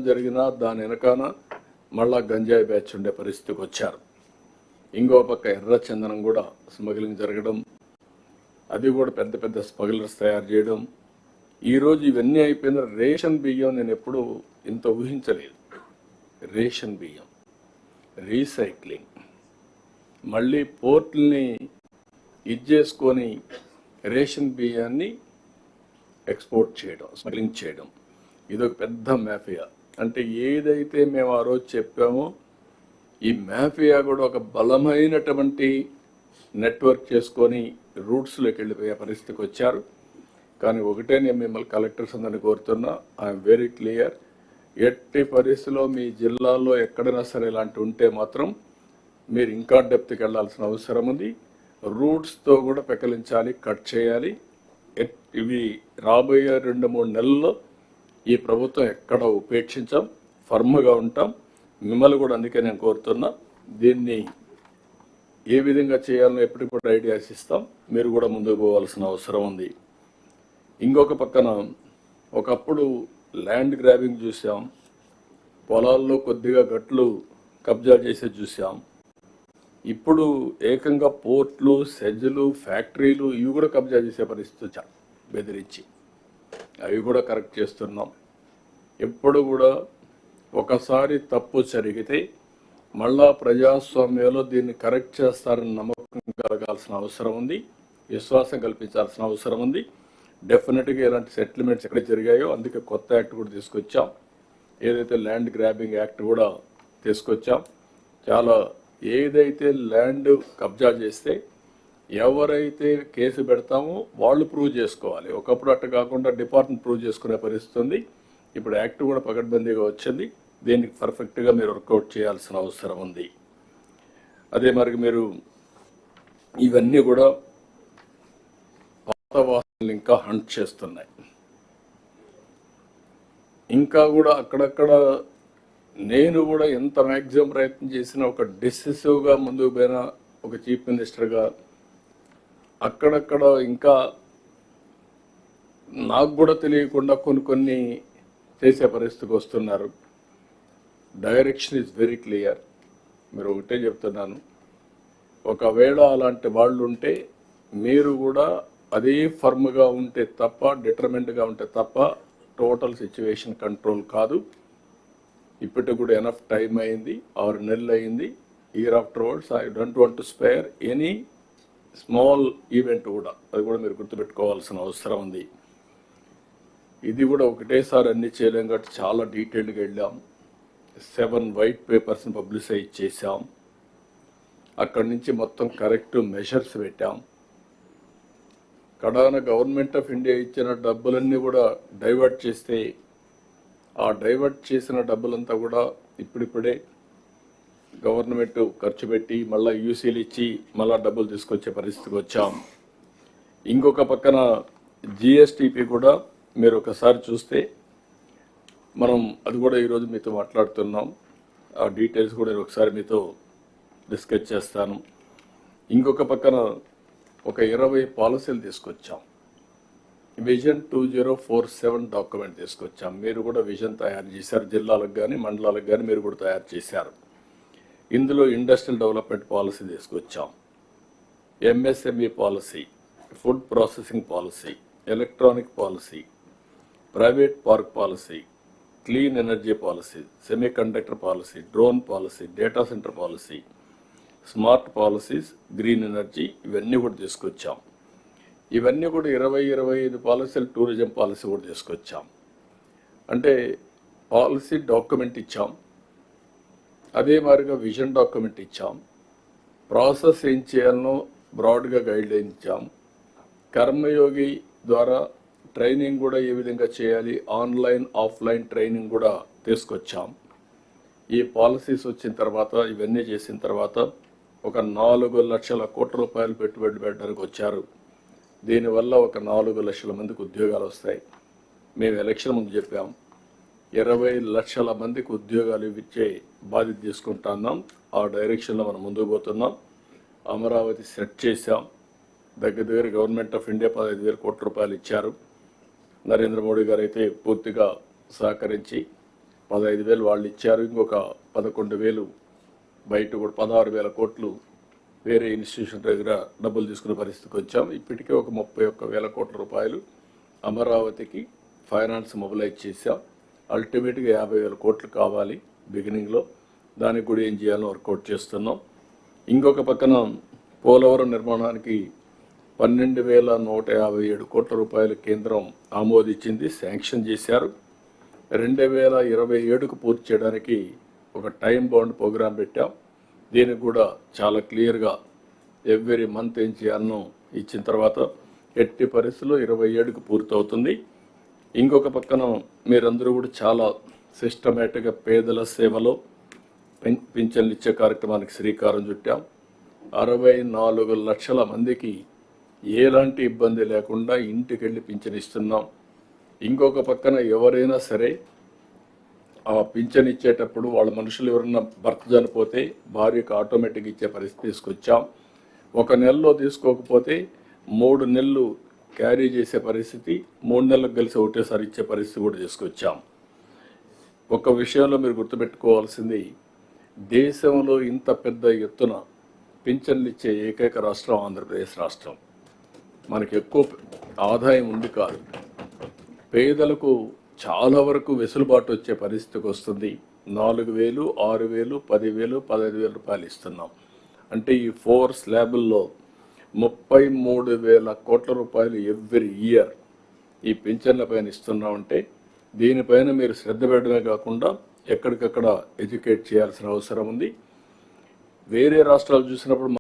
జరిగినా దాని వెనకాన మళ్ళా గంజాయి బ్యాచ్ ఉండే పరిస్థితికి వచ్చారు. ఇంకో పక్క ఎర్ర చందనం కూడా స్మగ్లింగ్ జరగడం, అది కూడా పెద్ద పెద్ద స్మగ్లర్స్ తయారు చేయడం. ఈరోజు ఇవన్నీ అయిపోయిన రేషన్ బియ్యం నేను ఎప్పుడు ఇంత ఊహించలేదు. రేషన్ బియ్యం రీసైక్లింగ్, మళ్ళీ పోర్టుల్ని చేసుకొని రేషన్ బియ్యాన్ని ఎక్స్పోర్ట్ చేయడం, స్మగ్లింగ్ చేయడం, ఇదొక పెద్ద మాఫియా. అంటే ఏదైతే మేము ఆ రోజు చెప్పామో ఈ మాఫియా కూడా ఒక బలమైనటువంటి నెట్వర్క్ చేసుకొని రూట్స్లోకి వెళ్ళిపోయే పరిస్థితికి వచ్చారు. కానీ ఒకటే నేను మిమ్మల్ని కలెక్టర్స్ అందరినీ కోరుతున్నా, ఐఎమ్ వెరీ క్లియర్, ఎట్టి పరిస్థితిలో మీ జిల్లాలో ఎక్కడైనా సరే ఇలాంటి ఉంటే మాత్రం మీరు ఇంకా డెప్త్కి వెళ్లాల్సిన అవసరం ఉంది. రూట్స్తో కూడా పెకలించాలి, కట్ చేయాలి. ఇవి రాబోయే 2-3 నెలల్లో ఈ ప్రభుత్వం ఎక్కడ ఉపేక్షించాం, ఫర్మ్గా ఉంటాం. మిమ్మల్ని కూడా అందుకే నేను కోరుతున్నా, దీన్ని ఏ విధంగా చేయాలో ఎప్పటికప్పుడు ఐడియాస్ ఇస్తాం. మీరు కూడా ముందుకు పోవాల్సిన అవసరం ఉంది. ఇంకొక పక్కన ఒకప్పుడు ల్యాండ్ గ్రాబింగ్ చూసాం, పొలాల్లో కొద్దిగా గట్లు కబ్జా చేసే చూసాం. ఇప్పుడు ఏకంగా పోర్ట్లు, సెజ్లు, ఫ్యాక్టరీలు ఇవి కూడా కబ్జా చేసే పరిస్థితి వచ్చాం బెదిరించి. అవి కూడా కరెక్ట్ చేస్తున్నాం. ఎప్పుడు కూడా ఒకసారి తప్పు జరిగితే మళ్ళా ప్రజాస్వామ్యంలో దీన్ని కరెక్ట్ చేస్తారని నమ్మకం కలగాల్సిన అవసరం ఉంది, విశ్వాసం కల్పించాల్సిన అవసరం ఉంది. డెఫినెట్గా ఇలాంటి సెటిల్మెంట్స్ ఎక్కడ జరిగాయో అందుకే కొత్త యాక్ట్ కూడా తీసుకొచ్చాం. ఏదైతే ల్యాండ్ గ్రాబింగ్ యాక్ట్ కూడా తీసుకొచ్చాం. చాలా ఏదైతే ల్యాండ్ కబ్జా చేస్తే ఎవరైతే కేసు పెడతామో వాళ్ళు ప్రూవ్ చేసుకోవాలి. ఒకప్పుడు అట్ట కాకుండా డిపార్ట్మెంట్ ప్రూవ్ చేసుకునే పరిస్థితి ఉంది. ఇప్పుడు యాక్ట్ కూడా పకడ్బందీగా వచ్చింది. దీనికి పర్ఫెక్ట్గా మీరు వర్కౌట్ చేయాల్సిన అవసరం ఉంది. అదే మరి మీరు ఇవన్నీ కూడా పాత వాసనలు ఇంకా హంట్ చేస్తున్నాయి. ఇంకా కూడా అక్కడక్కడ నేను కూడా ఎంత మ్యాక్సిమం ప్రయత్నం చేసినా ఒక డిసిసివ్గా ముందుకు పోయిన ఒక చీఫ్ మినిస్టర్గా అక్కడక్కడ ఇంకా నాకు కూడా తెలియకుండా కొన్ని చేసే పరిస్థితికి వస్తున్నారు. Direction is very clear. మీరు ఒకటే చెప్తున్నాను, ఒకవేళ అలాంటి వాళ్ళు ఉంటే మీరు కూడా అదే ఫర్మ్గా ఉంటే తప్ప, డిటర్మెంట్గా ఉంటే తప్ప టోటల్ సిచ్యువేషన్ కంట్రోల్ కాదు. ఇప్పటికి కూడా ఎనఫ్ టైం అయింది, 6 నెలలు అయింది. Year after words I don't want to spare any small event కూడా, అది కూడా మీరు గుర్తుపెట్టుకోవాల్సిన అవసరం ఉంది. ఇది కూడా ఒకటేసారి అన్ని చేయలేం కాబట్టి చాలా డీటెయిల్డ్గా వెళ్ళాం. 7 వైట్ పేపర్స్ని పబ్లిసైజ్ చేశాం. అక్కడి నుంచి మొత్తం కరెక్ట్ మెషర్స్ పెట్టాం. కడాన గవర్నమెంట్ ఆఫ్ ఇండియా ఇచ్చిన డబ్బులన్నీ కూడా డైవర్ట్ చేస్తే ఆ డైవర్ట్ చేసిన డబ్బులంతా కూడా ఇప్పుడిప్పుడే గవర్నమెంట్ ఖర్చు పెట్టి మళ్ళీ యూసీలు ఇచ్చి మళ్ళీ డబ్బులు తీసుకొచ్చే పరిస్థితికి వచ్చాం. ఇంకొక పక్కన జిఎస్టిపి కూడా మీరు ఒకసారి చూస్తే మనం అది కూడా ఈరోజు మీతో మాట్లాడుతున్నాం. ఆ డీటెయిల్స్ కూడా ఒకసారి మీతో డిస్కస్ చేస్తాను. ఇంకొక పక్కన ఒక 20 పాలసీలు తీసుకొచ్చాం. విజన్ 2047 డాక్యుమెంట్ తీసుకొచ్చాం. మీరు కూడా విజన్ తయారు చేశారు, జిల్లాలకు కానీ మండలాలకు కానీ మీరు కూడా తయారు చేశారు. ఇందులో ఇండస్ట్రియల్ డెవలప్మెంట్ పాలసీ తీసుకొచ్చాం, MSME policy, food processing policy, electronic policy, private park policy, clean energy policy, semi conductor policy, drone policy, data centre policy, smart policies, green energy, ఇవన్నీ కూడా తీసుకొచ్చాం. ఇవన్నీ కూడా 20-25 పాలసీలు, టూరిజం పాలసీ కూడా తీసుకొచ్చాం. అంటే పాలసీ డాక్యుమెంట్ ఇచ్చాం, అదే మాదిరిగా విజన్ డాక్యుమెంట్ ఇచ్చాం, ప్రాసెస్ ఏం చేయాలనో బ్రాడ్గా గైడ్ లైన్ ఇచ్చాం, కర్మయోగి ద్వారా ట్రైనింగ్ కూడా ఏ విధంగా చేయాలి, ఆన్లైన్ ఆఫ్లైన్ ట్రైనింగ్ కూడా తీసుకొచ్చాం. ఈ పాలసీస్ వచ్చిన తర్వాత, ఇవన్నీ చేసిన తర్వాత ఒక 4 లక్షల కోట్ల రూపాయలు పెట్టుబడి పెట్టడానికి వచ్చారు. దీనివల్ల ఒక 4 లక్షల మందికి ఉద్యోగాలు వస్తాయి. మేము ఎలక్షన్ ముందు చెప్పాం 20 లక్షల మందికి ఉద్యోగాలు ఇచ్చే బాధ్యత తీసుకుంటున్నాం. ఆ డైరెక్షన్లో మనం ముందుకు పోతున్నాం. అమరావతి సెట్ చేశాం. దగ్గర గవర్నమెంట్ ఆఫ్ ఇండియా 15,000 కోట్ల రూపాయలు ఇచ్చారు. నరేంద్ర మోడీ గారు అయితే పూర్తిగా సహకరించి 15,000 వాళ్ళు ఇచ్చారు. ఇంకొక 11,000 బయట కూడా 16,000 కోట్లు వేరే ఇన్స్టిట్యూషన్ దగ్గర డబ్బులు తీసుకునే పరిస్థితికి వచ్చాం. ఇప్పటికే ఒక 31,000 కోట్ల రూపాయలు అమరావతికి ఫైనాన్స్ మొబిలైజ్ చేశాం. అల్టిమేట్గా 50,000 కోట్లు కావాలి బిగినింగ్లో. దానికి కూడా ఏం చేయాలో వర్కౌట్ చేస్తున్నాం. ఇంకొక పక్కన పోలవరం నిర్మాణానికి 12,157 కోట్ల రూపాయలు కేంద్రం ఆమోదించింది, శాంక్షన్ చేశారు. 2027కు పూర్తి చేయడానికి ఒక టైం బౌండ్ ప్రోగ్రాం పెట్టాం. దీనికి కూడా చాలా క్లియర్గా ఎవ్రీ మంత్ ఏం చేయాలనో ఇచ్చిన తర్వాత ఎట్టి పరిస్థితుల్లో 27కు పూర్తవుతుంది. ఇంకొక పక్కన మీరందరూ కూడా చాలా సిస్టమేటిక్గా పేదల సేవలో పింఛన్లు ఇచ్చే కార్యక్రమానికి శ్రీకారం చుట్టాం. 64 లక్షల మందికి ఎలాంటి ఇబ్బంది లేకుండా ఇంటికి వెళ్ళి పింఛన్ ఇస్తున్నాం. ఇంకొక పక్కన ఎవరైనా సరే ఆ పింఛన్ ఇచ్చేటప్పుడు వాళ్ళ మనుషులు ఎవరైనా భర్త చనిపోతే భార్యకు ఆటోమేటిక్ ఇచ్చే పరిస్థితి తీసుకొచ్చాం. ఒక నెలలో తీసుకోకపోతే 3 నెలలు క్యారీ చేసే పరిస్థితి, 3 నెలలకు కలిసి ఒకటేసారి ఇచ్చే పరిస్థితి కూడా తీసుకొచ్చాం. ఒక విషయంలో మీరు గుర్తుపెట్టుకోవాల్సింది, దేశంలో ఇంత పెద్ద ఎత్తున పింఛన్లు ఇచ్చే ఏకైక రాష్ట్రం ఆంధ్రప్రదేశ్ రాష్ట్రం. మనకి ఎక్కువ ఆదాయం ఉంది కాదు, పేదలకు చాలా వరకు వెసులుబాటు వచ్చే పరిస్థితికి వస్తుంది. 4,000, 6,000, 10,000, 15,000 రూపాయలు ఇస్తున్నాం. అంటే ఈ 4 స్లాబుల్లో 33,000 కోట్ల రూపాయలు ఎవ్రీ ఇయర్ ఈ పింఛన్ల పైన ఇస్తున్నామంటే దీనిపైన మీరు శ్రద్ధ పెట్టడమే కాకుండా ఎక్కడికక్కడ ఎడ్యుకేట్ చేయాల్సిన అవసరం ఉంది. వేరే రాష్ట్రాలు చూసినప్పుడు